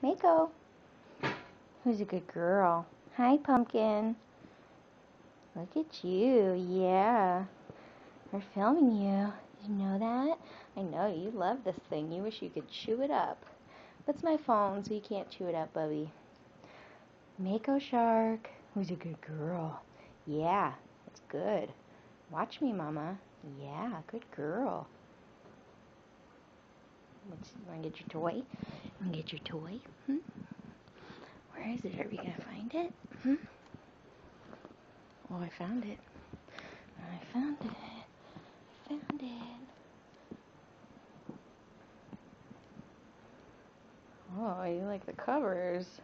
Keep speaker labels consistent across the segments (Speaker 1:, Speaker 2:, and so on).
Speaker 1: Mako. Who's a good girl? Hi, Pumpkin. Look at you. Yeah. We're filming you. Did you know that? I know you love this thing. You wish you could chew it up. But it's my phone, so you can't chew it up, Bubby. Mako Shark. Who's a good girl? Yeah, that's good. Watch me, Mama. Yeah, good girl. You want to get your toy? You want to get your toy? Where is it? Are we going to find it? Oh, I found it. I found it. Found it. Oh, you like the covers.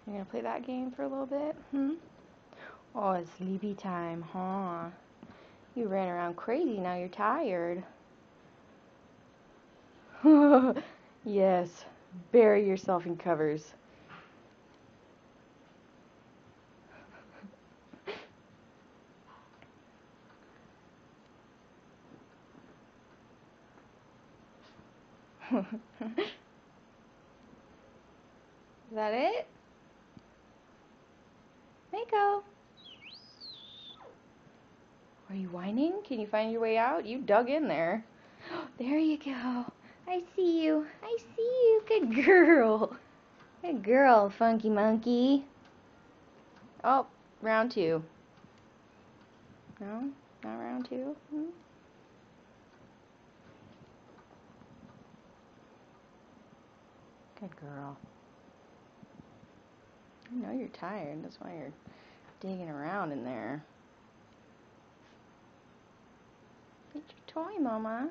Speaker 1: You going to play that game for a little bit? Oh, it's sleepy time, huh? You ran around crazy. Now you're tired. Yes. Bury yourself in covers. Is that it? Mako. Are you whining? Can you find your way out? You dug in there. There you go. I see you. I see you. Good girl. Good girl, Funky Monkey. Oh, round 2. No? Not round 2? Good girl. I know you're tired. That's why you're digging around in there. Get your toy, Mama.